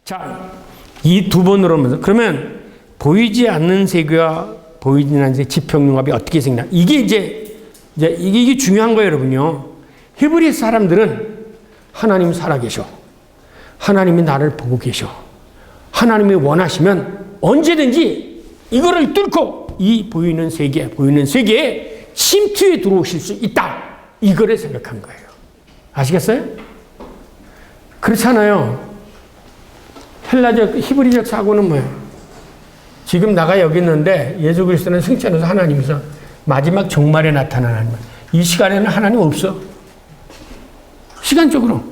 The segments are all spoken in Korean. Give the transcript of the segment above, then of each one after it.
자, 이 두 번으로 하면서 그러면 보이지 않는 세계와 보이지 않는 세계 지평융합이 어떻게 생기나? 이게 이게 중요한 거예요, 여러분요. 히브리 사람들은 하나님 살아계셔. 하나님이 나를 보고 계셔. 하나님이 원하시면 언제든지 이거를 뚫고 이 보이는 세계에 침투해 들어오실 수 있다. 이거를 생각한 거예요. 아시겠어요? 그렇잖아요. 헬라적, 히브리적 사고는 뭐예요? 지금 나가 여기 있는데 예수 그리스도는 승천해서 하나님이서 마지막 종말에 나타나는 이 시간에는 하나님 없어. 시간적으로.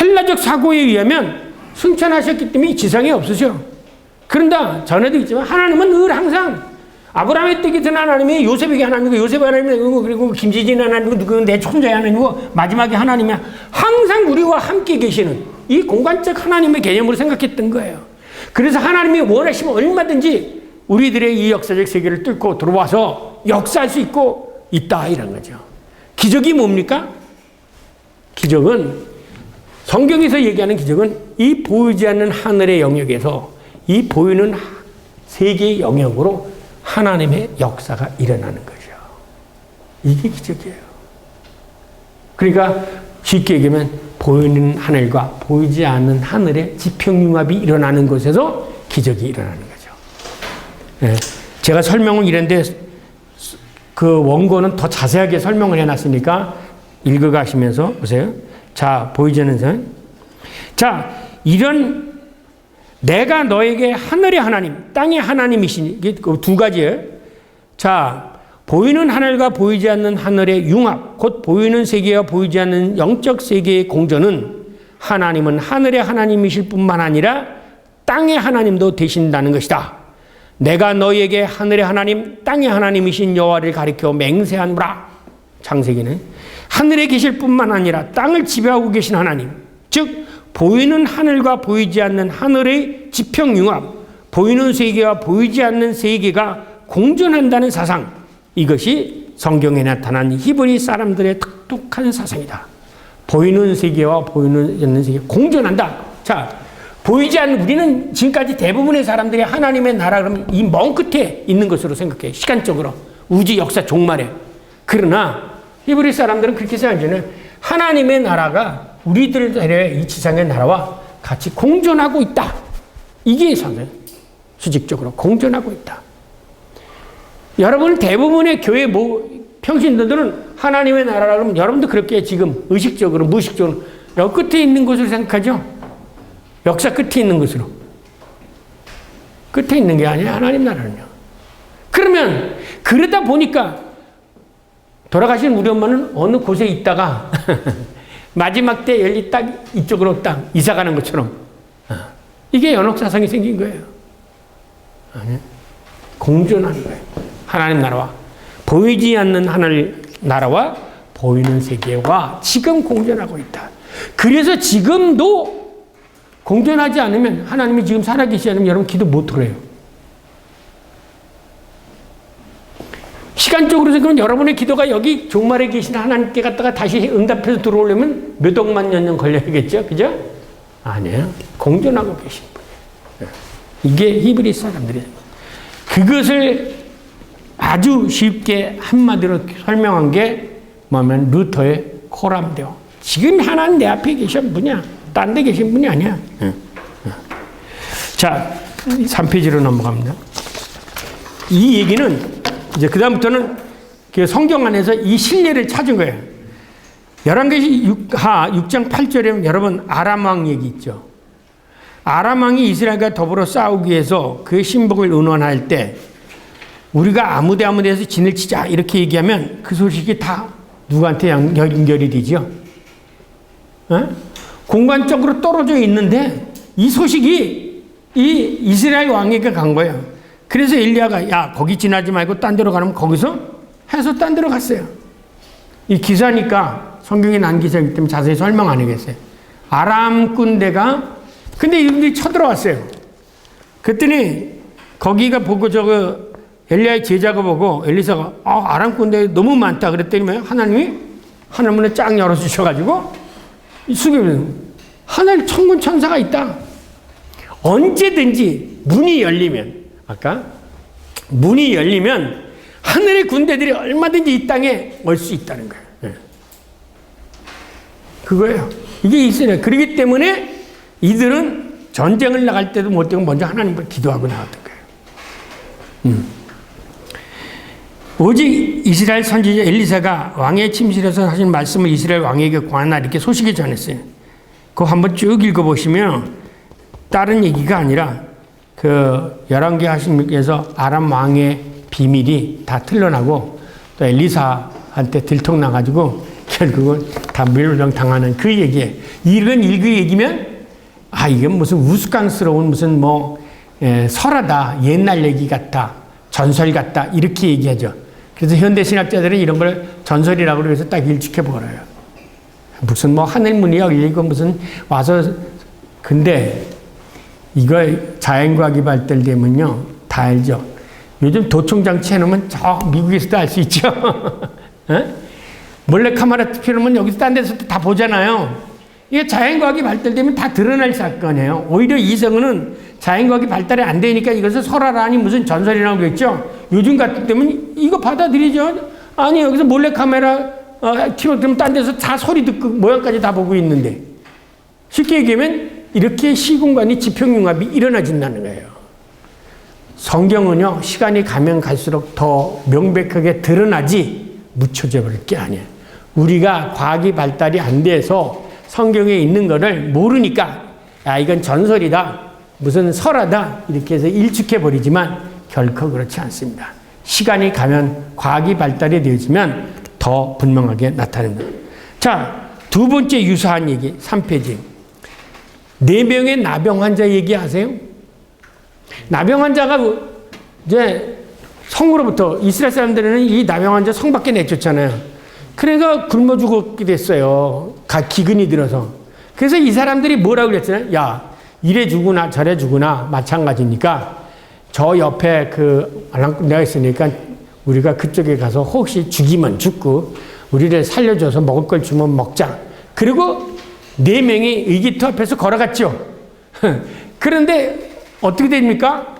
헬라적 사고에 의하면 승천하셨기 때문에 지상에 없으셔. 그런다 전에도 있지만 하나님은 늘 항상 아브라함의 때에 든 하나님이 요셉에게 하나님이고 요셉 하나님이고 그리고 김지진 하나님이고 누구는 내 천자의 하나님이고 마지막에 하나님이야. 항상 우리와 함께 계시는 이 공간적 하나님의 개념으로 생각했던 거예요. 그래서 하나님이 원하시면 얼마든지 우리들의 이 역사적 세계를 뚫고 들어와서 역사할 수 있고 있다 이런 거죠. 기적이 뭡니까? 기적은 성경에서 얘기하는 기적은 이 보이지 않는 하늘의 영역에서 이 보이는 세계의 영역으로 하나님의 역사가 일어나는 거죠. 이게 기적이에요. 그러니까 쉽게 얘기하면 보이는 하늘과 보이지 않는 하늘의 지평융합이 일어나는 곳에서 기적이 일어나는 거죠. 네. 제가 설명을 이랬는데 그 원고는 더 자세하게 설명을 해놨으니까 읽어가시면서 보세요. 자, 보이지 않는 선. 자, 이런 내가 너에게 하늘의 하나님, 땅의 하나님이시니, 이게 두 가지예요. 자, 보이는 하늘과 보이지 않는 하늘의 융합, 곧 보이는 세계와 보이지 않는 영적 세계의 공존은 하나님은 하늘의 하나님이실 뿐만 아니라 땅의 하나님도 되신다는 것이다. 내가 너에게 하늘의 하나님, 땅의 하나님이신 여호와를 가리켜 맹세하노라. 창세기는 하늘에 계실 뿐만 아니라 땅을 지배하고 계신 하나님, 즉 보이는 하늘과 보이지 않는 하늘의 지평융합, 보이는 세계와 보이지 않는 세계가 공존한다는 사상, 이것이 성경에 나타난 히브리 사람들의 똑똑한 사상이다. 보이는 세계와 보이지 않는 세계 공존한다. 자, 보이지 않는 우리는 지금까지 대부분의 사람들이 하나님의 나라 그러면 이 먼 끝에 있는 것으로 생각해요. 시간적으로 우주 역사 종말에. 그러나 히브리 사람들은 그렇게 생각하잖아요. 하나님의 나라가 우리들의 이 지상의 나라와 같이 공존하고 있다. 이게 수직적으로 공존하고 있다. 여러분 대부분의 교회 평신도들은 하나님의 나라라 그러면 여러분도 그렇게 지금 의식적으로 무의식적으로 여 끝에 있는 것으로 생각하죠. 역사 끝에 있는 것으로. 끝에 있는 게 아니야 하나님 나라는요. 그러면 그러다 보니까 돌아가신 우리 엄마는 어느 곳에 있다가 마지막 때 열리 딱 이쪽으로 딱 이사 가는 것처럼 이게 연옥사상이 생긴 거예요. 아니, 공존하는 거예요. 하나님 나라와 보이지 않는 하늘 나라와 보이는 세계와 지금 공존하고 있다. 그래서 지금도 공존하지 않으면 하나님이 지금 살아계시지 않으면 여러분 기도 못 들어요. 시간적으로 생각하면 여러분의 기도가 여기 종말에 계신 하나님께 갔다가 다시 응답해서 들어오려면 몇 억만 년 걸려야겠죠? 그죠? 아니에요. 공존하고 계신 분이에요. 이게 히브리 사람들이에요. 그것을 아주 쉽게 한마디로 설명한 게 뭐냐면 루터의 코람데오. 지금 하나님 내 앞에 계신 분이야. 딴 데 계신 분이 아니야. 자, 3페이지로 넘어갑니다. 이 얘기는 이제 그다음부터는 성경 안에서 이 신뢰를 찾은 거예요. 열왕기 6장 8절에 여러분 아람 왕 얘기 있죠. 아람 왕이 이스라엘과 더불어 싸우기 위해서 그의 신복을 의논할 때 우리가 아무 데에서 진을 치자 이렇게 얘기하면 그 소식이 다 누구한테 연결이 되죠? 공간적으로 떨어져 있는데 이 소식이 이 이스라엘 왕에게 간 거예요. 그래서 엘리야가 야 거기 지나지 말고 딴 데로 가면 거기서 해서 딴 데로 갔어요. 이 기사니까 성경에 난 기사이기 때문에 자세히 설명 안 하겠어요. 아람 군대가 근데 이분들이 쳐들어왔어요. 그랬더니 거기가 보고 엘리야의 제자가 보고 엘리사가 아람 군대 너무 많다 그랬더니 하나님이 하늘문을 쫙 열어주셔가지고 수비면 하늘 천군 천사가 있다. 언제든지 문이 열리면, 아까 문이 열리면 하늘의 군대들이 얼마든지 이 땅에 올 수 있다는 거예요. 네. 그거예요. 이게 이스라엘. 그렇기 때문에 이들은 전쟁을 나갈 때도 못 되고 먼저 하나님을 기도하고 나왔던 거예요. 오직 이스라엘 선지자 엘리사가 왕의 침실에서 하신 말씀을 이스라엘 왕에게 관하나 이렇게 소식이 전했어요. 그거 한번 쭉 읽어보시면 다른 얘기가 아니라 그 열왕기 하신 분께서 아람 왕의 비밀이 다 틀려나고 또 엘리사한테 들통나가지고 결국은 다 멸망 당하는 그 얘기예요. 이런 일그 얘기면 이게 무슨 우스꽝스러운 무슨 설하다, 옛날 얘기 같다, 전설 같다 이렇게 얘기하죠. 그래서 현대 신학자들은 이런 걸 전설이라고 그래서 딱 일축해 버려요. 무슨 하늘문이 열리고 무슨 와서 근데 이거 자연과학이 발달되면요 다 알죠. 요즘 도청장치 해놓으면 저 미국에서도 알 수 있죠. 몰래카메라 피우면 여기서 딴 데서 다 보잖아요. 이게 자연과학이 발달되면 다 드러날 사건이에요. 오히려 이성은 자연과학이 발달이 안 되니까 이것을 설화라니 무슨 전설이라고 그랬죠. 요즘 같은 때면 이거 받아들이죠. 아니 여기서 몰래카메라 키워두면 딴 데서 다 소리 듣고 모양까지 다 보고 있는데 쉽게 얘기하면 이렇게 시공간이 지평융합이 일어나진다는 거예요. 성경은요 시간이 가면 갈수록 더 명백하게 드러나지 묻혀져 버릴 게 아니에요. 우리가 과학이 발달이 안 돼서 성경에 있는 거를 모르니까 이건 전설이다 무슨 설하다 이렇게 해서 일축해 버리지만 결코 그렇지 않습니다. 시간이 가면 과학이 발달이 되어지면 더 분명하게 나타납니다. 자, 두 번째 유사한 얘기 3페이지 4명의 나병 환자 얘기하세요? 나병 환자가 이제 성으로부터 이스라엘 사람들은 이 나병 환자 성 밖에 내쫓잖아요. 그래서 굶어 죽게 됐어요. 기근이 들어서. 그래서 이 사람들이 뭐라고 그랬잖아요. 야, 이래 주구나 저래 주구나 마찬가지니까 저 옆에 그 알랑꾼대가 있으니까 우리가 그쪽에 가서 혹시 죽이면 죽고 우리를 살려줘서 먹을 걸 주면 먹자. 그리고 4명이 의기투 앞에서 걸어갔죠. 그런데 어떻게 됩니까?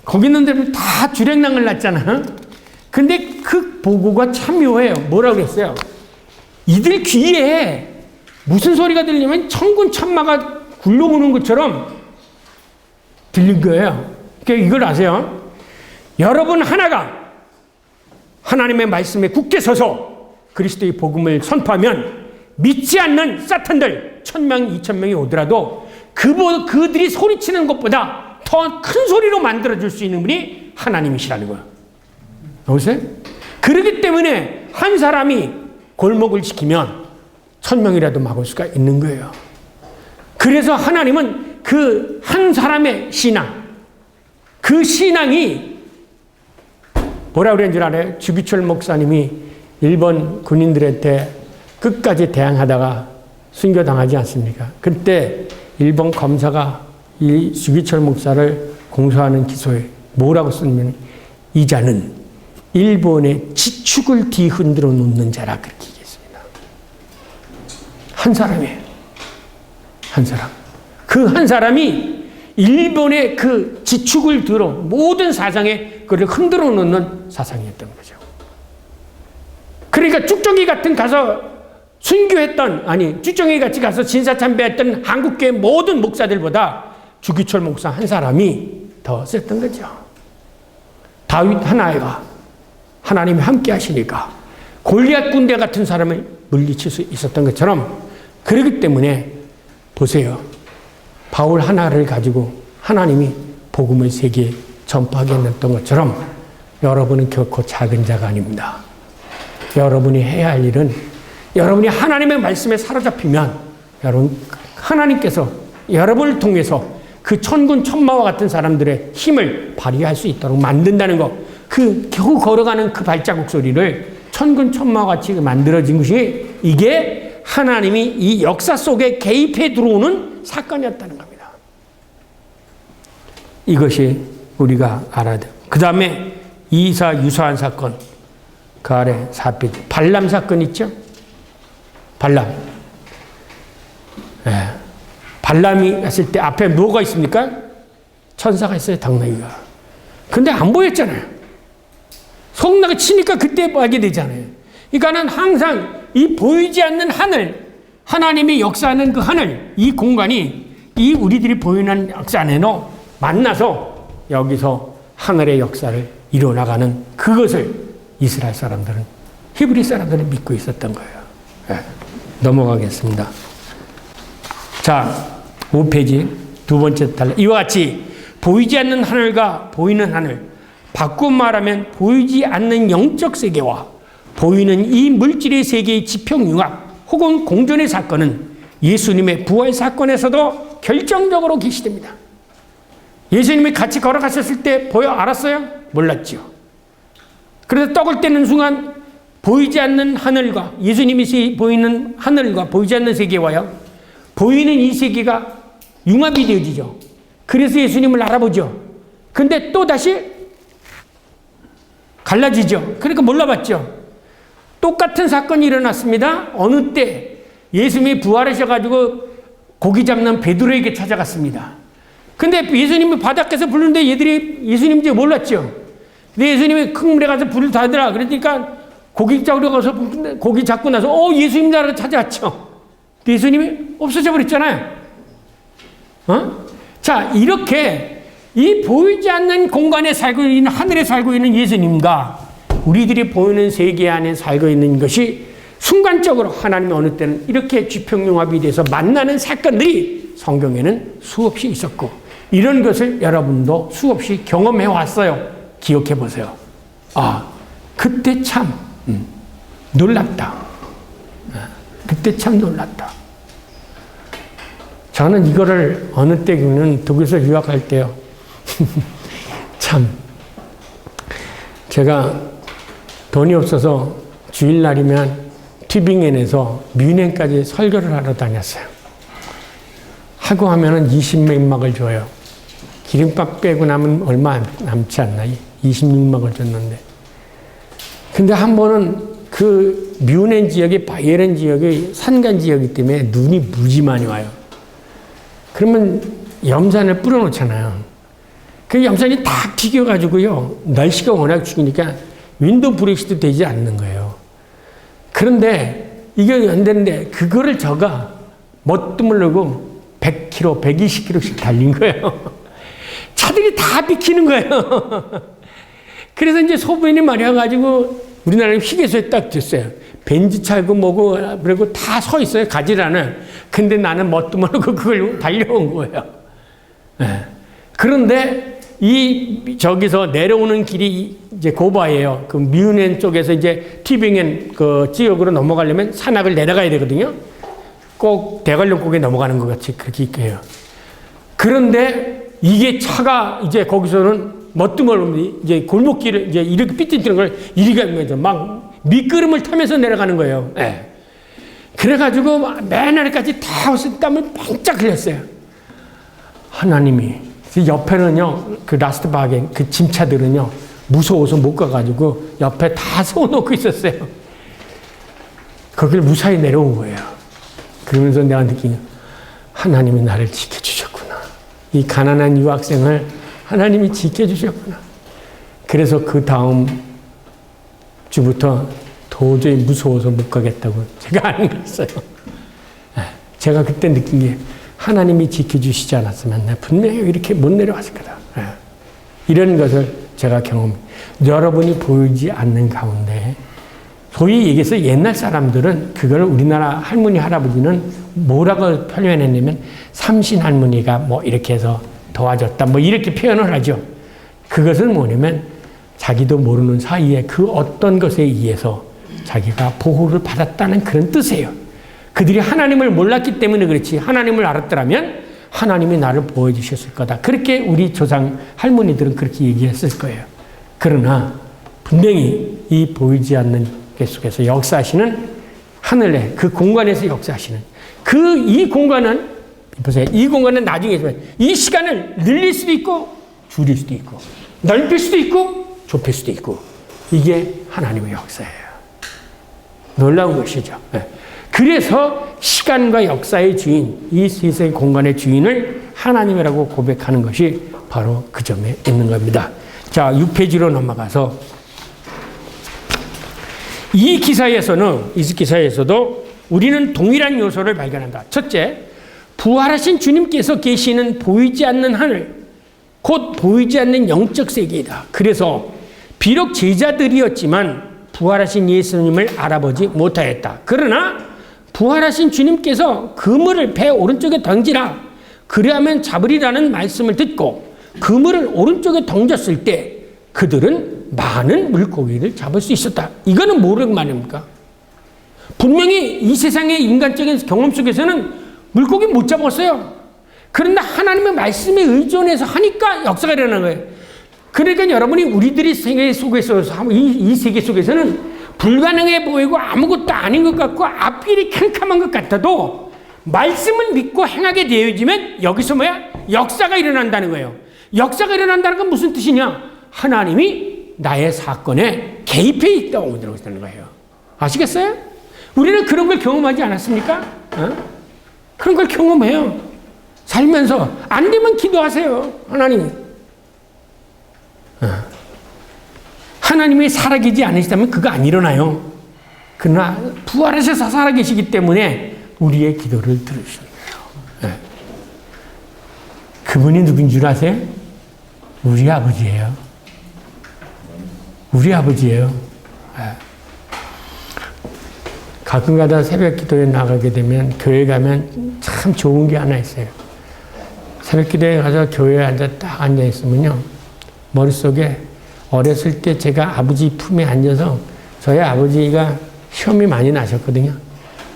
거기 있는 데는 다 주랭랑을 났잖아. 근데 그 보고가 참 묘해요. 뭐라고 그랬어요? 이들 귀에 무슨 소리가 들리면 천군 천마가 굴러오는 것처럼 들린 거예요. 그러니까 이걸 아세요? 여러분 하나가 하나님의 말씀에 굳게 서서 그리스도의 복음을 선포하면 믿지 않는 사탄들 1000명, 2000명이 오더라도 그들이 소리치는 것보다 더 큰 소리로 만들어줄 수 있는 분이 하나님이시라는 거예요. 보세요? 그렇기 때문에 한 사람이 골목을 지키면 1000명이라도 막을 수가 있는 거예요. 그래서 하나님은 그 한 사람의 신앙, 그 신앙이 뭐라고 그랬는 줄 알아요? 주기철 목사님이 일본 군인들한테 끝까지 대항하다가 순교당하지 않습니까? 그때 일본 검사가 이 주기철 목사를 공소하는 기소에 뭐라고 쓰면 이 자는 일본의 지축을 뒤흔들어 놓는 자라 그렇게 얘기했습니다. 한 사람이에요. 한 사람. 그 한 사람이 일본의 그 지축을 들어 모든 사상에 그를 흔들어 놓는 사상이었던 거죠. 그러니까 쭉정이 같은 가서 순교했던 쭉정이 같이 가서 진사참배했던 한국교회 모든 목사들보다 주기철 목사 한 사람이 더 셌던 거죠. 다윗 하나가 하나님이 함께 하시니까 골리앗 군대 같은 사람을 물리칠 수 있었던 것처럼 그렇기 때문에 보세요. 바울 하나를 가지고 하나님이 복음을 세계에 전파하게 했던 것처럼 여러분은 결코 작은 자가 아닙니다. 여러분이 해야 할 일은 여러분이 하나님의 말씀에 사로잡히면 여러분 하나님께서 여러분을 통해서 그 천군 천마와 같은 사람들의 힘을 발휘할 수 있도록 만든다는 것. 그 겨우 걸어가는 그 발자국 소리를 천군 천마와 같이 만들어진 것이 이게 하나님이 이 역사 속에 개입해 들어오는 사건이었다는 겁니다. 이것이 우리가 알아야 돼요. 그 다음에 이사 유사한 사건 그 아래 4페이지 발람 사건 있죠? 발람. 발람이 했을 때 앞에 뭐가 있습니까? 천사가 있어요, 당나귀가. 근데 안 보였잖아요. 성나가 치니까 그때 알게 되잖아요. 그러니까는 항상 이 보이지 않는 하늘, 하나님이 역사하는 그 하늘, 이 공간이 이 우리들이 보이는 역사 안에서 만나서 여기서 하늘의 역사를 이루어나가는 그것을 이스라엘 사람들은, 히브리 사람들은 믿고 있었던 거예요. 네. 넘어가겠습니다. 자, 5페이지 두 번째 단락. 이와 같이 보이지 않는 하늘과 보이는 하늘, 바꿔 말하면 보이지 않는 영적 세계와 보이는 이 물질의 세계의 지평융합 혹은 공존의 사건은 예수님의 부활 사건에서도 결정적으로 계시됩니다. 예수님이 같이 걸어가셨을 때 알았어요? 몰랐죠. 그래서 떡을 떼는 순간 보이지 않는 하늘과 예수님이 보이는 하늘과 보이지 않는 세계와요, 보이는 이 세계가 융합이 되어지죠. 그래서 예수님을 알아보죠. 근데 또 다시 갈라지죠. 그러니까 몰라봤죠. 똑같은 사건이 일어났습니다. 어느 때 예수님이 부활하셔가지고 고기 잡는 베드로에게 찾아갔습니다. 근데 예수님이 바닷가에서 부르는데 얘들이 예수님인지 몰랐죠. 근데 예수님이 큰 물에 가서 불을 닫으라 그러니까 고기 잡으러 가서 고기 잡고 나서 예수님 나라로 찾아왔죠. 근데 예수님이 없어져 버렸잖아요. 자, 이렇게 이 보이지 않는 공간에 살고 있는, 하늘에 살고 있는 예수님과 우리들이 보이는 세계 안에 살고 있는 것이 순간적으로 하나님이 어느 때는 이렇게 지평융합이 돼서 만나는 사건들이 성경에는 수없이 있었고, 이런 것을 여러분도 수없이 경험해 왔어요. 기억해 보세요. 그때 참 놀랐다. 그때 참 놀랐다. 저는 이거를 어느 때는 독일에서 유학할 때요. 참, 제가 돈이 없어서 주일날이면 튜빙겐에서 뮌헨까지 설교를 하러 다녔어요. 하고 하면은 20맥막을 줘요. 기름값 빼고 남은 얼마 남지 않나? 26막을 줬는데. 근데 한 번은 그 뮌헨 지역이 바이에른 지역이 산간 지역이기 때문에 눈이 무지 많이 와요. 그러면 염산을 뿌려놓잖아요. 그 염산이 딱 튀겨가지고요, 날씨가 워낙 추우니까 윈도우 브레이크도 되지 않는 거예요. 그런데 이게 안 되는데 그거를 저가 멋도 넣고 100km, 120km씩 달린 거예요. 차들이 다 비키는 거예요. 그래서 이제 소변이 마려가지고 우리나라는 휴게소에 딱 됐어요. 벤츠 차고 뭐고 그리고 다 서 있어요. 가지라는. 근데 나는 멋도 모르고 그걸 달려온 거예요. 네. 그런데 저기서 내려오는 길이 이제 고바예요. 그 뮌헨 쪽에서 이제 튜빙겐 그 지역으로 넘어가려면 산악을 내려가야 되거든요. 꼭 대관령곡에 넘어가는 것 같이 그렇게 있고요. 그런데 이게 차가 이제 거기서는 멋도 모르고 이제 골목길을 이제 이렇게 삐뚤뜨는 걸 이리 가면서 막 미끄럼을 타면서 내려가는 거예요. 네. 그래가지고 맨 아래까지 다 땀을 뻥짝 흘렸어요. 하나님이. 옆에는요, 그 라스트바겐, 그 짐차들은요, 무서워서 못 가가지고 옆에 다 세워놓고 있었어요. 거길 무사히 내려온 거예요. 그러면서 내가 느낀 게, 하나님이 나를 지켜주셨구나. 이 가난한 유학생을 하나님이 지켜주셨구나. 그래서 그 다음 주부터 도저히 무서워서 못 가겠다고 제가 안 갔어요. 제가 그때 느낀 게, 하나님이 지켜주시지 않았으면 내가 분명히 이렇게 못 내려왔을 거다. 이런 것을 제가 여러분이 보이지 않는 가운데, 소위 얘기해서 옛날 사람들은 그걸 우리나라 할머니, 할아버지는 뭐라고 표현했냐면, 삼신 할머니가 뭐 이렇게 해서 도와줬다, 뭐 이렇게 표현을 하죠. 그것은 뭐냐면, 자기도 모르는 사이에 그 어떤 것에 의해서 자기가 보호를 받았다는 그런 뜻이에요. 그들이 하나님을 몰랐기 때문에 그렇지, 하나님을 알았더라면 하나님이 나를 보호해 주셨을 거다. 그렇게 우리 조상 할머니들은 그렇게 얘기했을 거예요. 그러나 분명히 이 보이지 않는 것 속에서 역사하시는, 하늘에 그 공간에서 역사하시는 이 공간은, 보세요. 이 공간은 나중에 이 시간을 늘릴 수도 있고 줄일 수도 있고 넓힐 수도 있고 좁힐 수도 있고, 이게 하나님의 역사예요. 놀라운 것이죠. 네. 그래서 시간과 역사의 주인, 이 세상의 공간의 주인을 하나님이라고 고백하는 것이 바로 그 점에 있는 겁니다. 자, 6페이지로 넘어가서 이 기사에서도 우리는 동일한 요소를 발견한다. 첫째, 부활하신 주님께서 계시는 보이지 않는 하늘, 곧 보이지 않는 영적 세계이다. 그래서 비록 제자들이었지만 부활하신 예수님을 알아보지 못하였다. 그러나 부활하신 주님께서 그물을 배 오른쪽에 던지라, 그리하면 잡으리라는 말씀을 듣고 그물을 오른쪽에 던졌을 때 그들은 많은 물고기를 잡을 수 있었다. 이거는 뭐라고 말입니까? 분명히 이 세상의 인간적인 경험 속에서는 물고기 못 잡았어요. 그런데 하나님의 말씀에 의존해서 하니까 역사가 일어나는 거예요. 그러니까 여러분이 우리들이 세계 속에서, 이 세계 속에서는 불가능해 보이고 아무것도 아닌 것 같고 앞길이 캄캄한 것 같아도 말씀을 믿고 행하게 되어지면 여기서 뭐야? 역사가 일어난다는 거예요. 역사가 일어난다는 건 무슨 뜻이냐? 하나님이 나의 사건에 개입해 있다고 들어오시는 거예요. 아시겠어요? 우리는 그런 걸 경험하지 않았습니까? 그런 걸 경험해요. 살면서 안 되면 기도하세요. 하나님이 살아계지 않으시다면 그거 안 일어나요. 그러나 부활하셔서 살아계시기 때문에 우리의 기도를 들으시는 거예요. 그분이 누군 줄 아세요? 우리 아버지예요. 우리 아버지예요. 가끔가다 새벽 기도에 나가게 되면, 교회 가면 참 좋은 게 하나 있어요. 새벽 기도에 가서 교회에 딱 앉아 있으면요, 머릿속에 어렸을 때 제가 아버지 품에 앉아서, 저희 아버지가 시험이 많이 나셨거든요.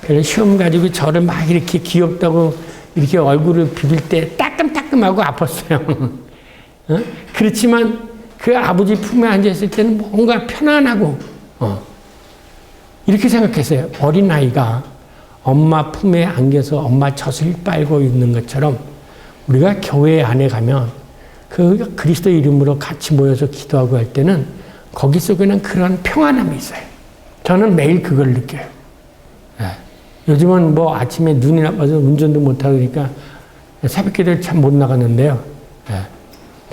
그래서 시험 가지고 저를 막 이렇게 귀엽다고 이렇게 얼굴을 비빌 때 따끔따끔하고 아팠어요. 그렇지만 그 아버지 품에 앉아있을 때는 뭔가 편안하고, 이렇게 생각했어요. 어린아이가 엄마 품에 안겨서 엄마 젖을 빨고 있는 것처럼 우리가 교회 안에 가면 그 그리스도 이름으로 같이 모여서 기도하고 할 때는 거기 속에는 그런 평안함이 있어요. 저는 매일 그걸 느껴요. 요즘은 뭐 아침에 눈이 나빠서 운전도 못하고 그러니까 새벽 기도를 참 못 나갔는데요.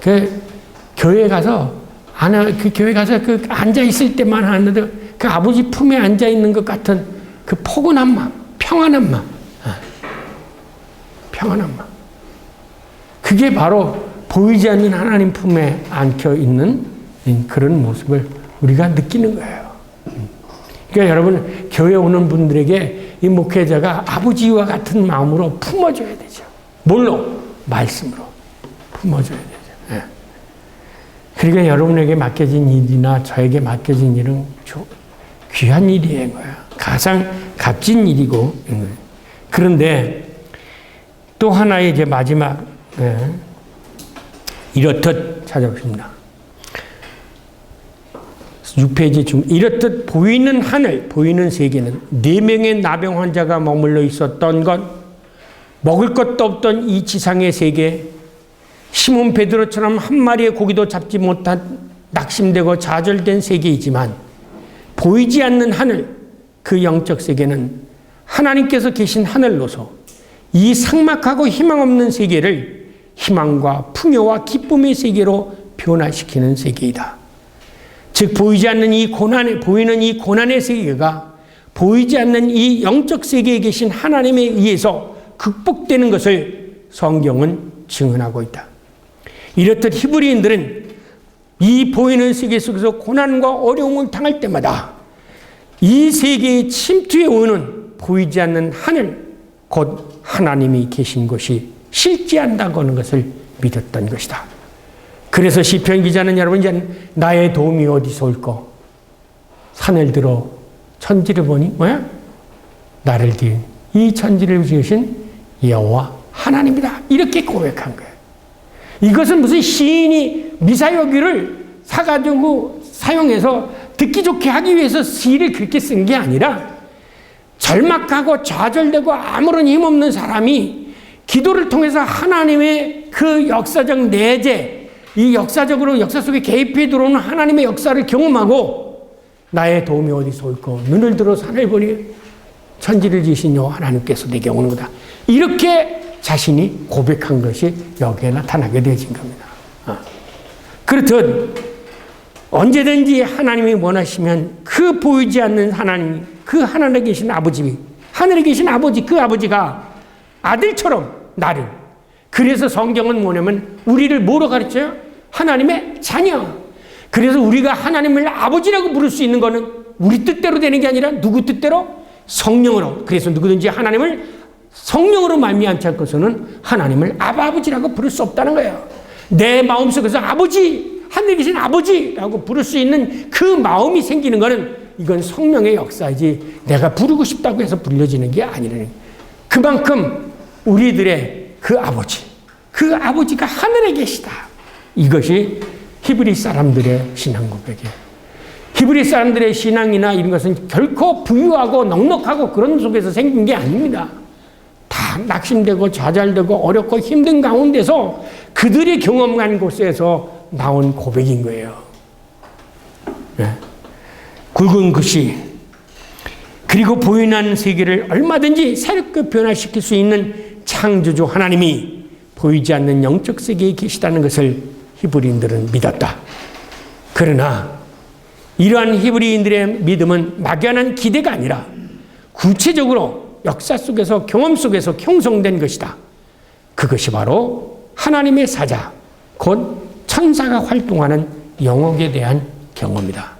그 교회 가서 교회 가서 그 앉아 있을 때만 하는데 그 아버지 품에 앉아 있는 것 같은 그 포근한 마음, 평안한 마음, 평안한 마음. 그게 바로 보이지 않는 하나님 품에 안겨 있는 그런 모습을 우리가 느끼는 거예요. 그러니까 여러분, 교회 오는 분들에게 이 목회자가 아버지와 같은 마음으로 품어줘야 되죠. 뭘로? 말씀으로 품어줘야 되죠. 그러니까 여러분에게 맡겨진 일이나 저에게 맡겨진 일은 귀한 일이에요. 가장 값진 일이고. 그런데 또 하나의 이제 마지막, 이렇듯 찾아보십니다. 6페이지 이렇듯 보이는 하늘, 보이는 세계는 4명의 나병 환자가 머물러 있었던 것, 먹을 것도 없던 이 지상의 세계, 시몬 베드로처럼 한 마리의 고기도 잡지 못한 낙심되고 좌절된 세계이지만 보이지 않는 하늘, 그 영적 세계는 하나님께서 계신 하늘로서 이 삭막하고 희망 없는 세계를 희망과 풍요와 기쁨의 세계로 변화시키는 세계이다. 즉 보이지 않는 보이는 이 고난의 세계가 보이지 않는 이 영적 세계에 계신 하나님에 의해서 극복되는 것을 성경은 증언하고 있다. 이렇듯 히브리인들은 이 보이는 세계 속에서 고난과 어려움을 당할 때마다 이 세계의 침투에 오는 보이지 않는 하늘, 곧 하나님이 계신 곳이 실제한다고 하는 것을 믿었던 것이다. 그래서 시편 기자는 여러분, 이제 나의 도움이 어디서 올꼬? 산을 들어 천지를 보니 뭐야? 나를 지은 이 천지를 지으신 여호와 하나님이다. 이렇게 고백한 거예요. 이것은 무슨 시인이 미사여기를 사가지고 사용해서 듣기 좋게 하기 위해서 시를 그렇게 쓴 게 아니라 절망하고 좌절되고 아무런 힘없는 사람이 기도를 통해서 하나님의 그 역사적 내재, 이 역사적으로 역사 속에 개입해 들어오는 하나님의 역사를 경험하고 나의 도움이 어디서 올꼬? 눈을 들어 산을 보니 천지를 지으신 여호와 하나님께서 내게 오는 거다. 이렇게 자신이 고백한 것이 여기에 나타나게 되어진 겁니다. 그렇듯 언제든지 하나님이 원하시면 그 보이지 않는 하나님, 그 하늘에 계신 아버지, 하늘에 계신 아버지, 그 아버지가 아들처럼 나를, 그래서 성경은 뭐냐면 우리를 뭐로 가르쳐요? 하나님의 자녀. 그래서 우리가 하나님을 아버지라고 부를 수 있는 거는 우리 뜻대로 되는 게 아니라 누구 뜻대로? 성령으로. 그래서 누구든지 하나님을 성령으로 말미암지 않고서는 하나님을 아버지라고 부를 수 없다는 거예요. 내 마음속에서 아버지, 하늘에 계신 아버지라고 부를 수 있는 그 마음이 생기는 거는 이건 성령의 역사이지 내가 부르고 싶다고 해서 불려지는 게 아니라는 거예요. 그만큼 우리들의 그 아버지가 하늘에 계시다. 이것이 히브리 사람들의 신앙 고백이에요. 히브리 사람들의 신앙이나 이런 것은 결코 부유하고 넉넉하고 그런 속에서 생긴 게 아닙니다. 다 낙심되고 좌절되고 어렵고 힘든 가운데서 그들이 경험한 곳에서 나온 고백인 거예요. 네. 굵은 글씨, 그리고 보이는 세계를 얼마든지 새롭게 변화시킬 수 있는 창조주 하나님이 보이지 않는 영적 세계에 계시다는 것을 히브리인들은 믿었다. 그러나 이러한 히브리인들의 믿음은 막연한 기대가 아니라 구체적으로 역사 속에서 경험 속에서 형성된 것이다. 그것이 바로 하나님의 사자, 곧 천사가 활동하는 영역에 대한 경험이다.